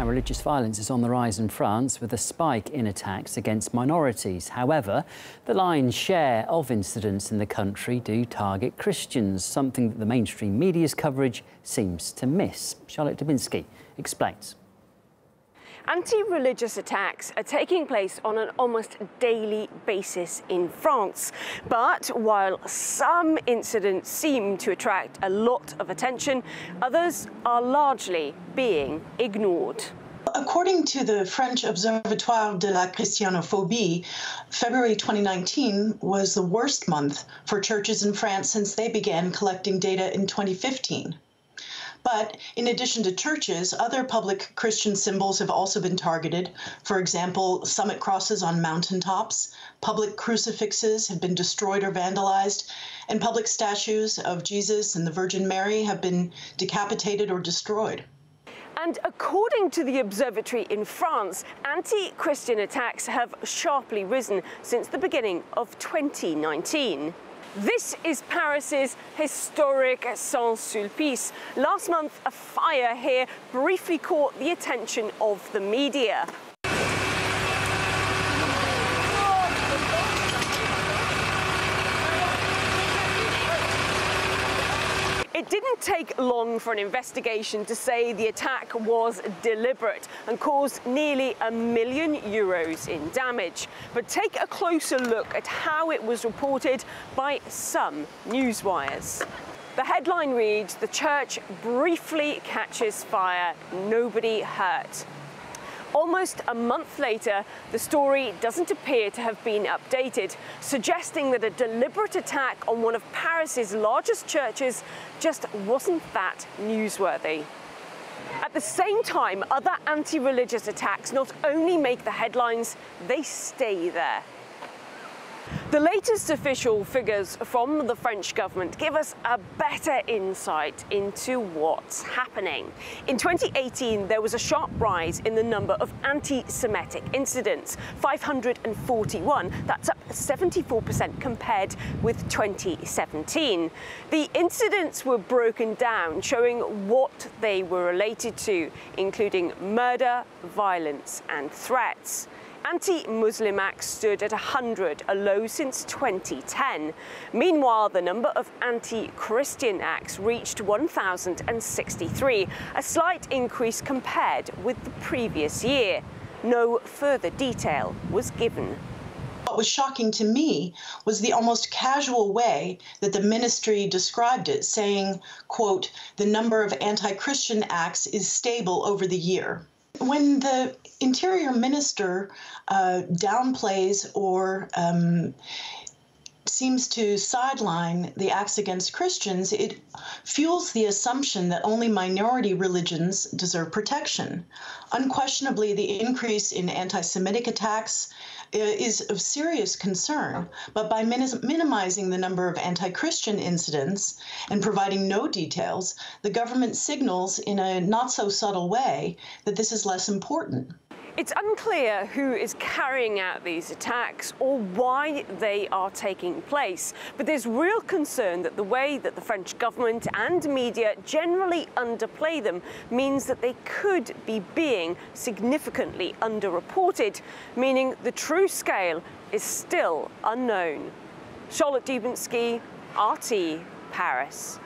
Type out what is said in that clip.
religious violence is on the rise in France with a spike in attacks against minorities. However, the lion's share of incidents in the country do target Christians, something that the mainstream media's coverage seems to miss. Charlotte Dubinsky explains. Anti-religious attacks are taking place on an almost daily basis in France. But while some incidents seem to attract a lot of attention, others are largely being ignored. According to the French Observatoire de la Christianophobie, February 2019 was the worst month for churches in France since they began collecting data in 2015. But in addition to churches, other public Christian symbols have also been targeted. For example, summit crosses on mountaintops, public crucifixes have been destroyed or vandalized, and public statues of Jesus and the Virgin Mary have been decapitated or destroyed. And according to the observatory in France, anti-Christian attacks have sharply risen since the beginning of 2019. This is Paris's historic Saint-Sulpice. Last month, a fire here briefly caught the attention of the media. It didn't take long for an investigation to say the attack was deliberate and caused nearly €1 million in damage. But take a closer look at how it was reported by some newswires. The headline reads, "The church briefly catches fire, nobody hurt." Almost a month later, the story doesn't appear to have been updated, suggesting that a deliberate attack on one of Paris's largest churches just wasn't that newsworthy. At the same time, other anti-religious attacks not only make the headlines, they stay there. The latest official figures from the French government give us a better insight into what's happening. In 2018, there was a sharp rise in the number of anti-Semitic incidents, 541. That's up 74% compared with 2017. The incidents were broken down, showing what they were related to, including murder, violence, and threats. Anti-Muslim acts stood at 100, a low since 2010. Meanwhile, the number of anti-Christian acts reached 1,063, a slight increase compared with the previous year. No further detail was given. What was shocking to me was the almost casual way that the ministry described it, saying, quote, "The number of anti-Christian acts is stable over the year." When the Interior Minister downplays or seems to sideline the acts against Christians, it fuels the assumption that only minority religions deserve protection. Unquestionably, the increase in anti-Semitic attacks is of serious concern, but by minimizing the number of anti-Christian incidents and providing no details, the government signals in a not-so-subtle way that this is less important. It's unclear who is carrying out these attacks or why they are taking place, but there's real concern that the way that the French government and media generally underplay them means that they could be being significantly underreported, meaning the true scale is still unknown. Charlotte Dubinsky, RT, Paris.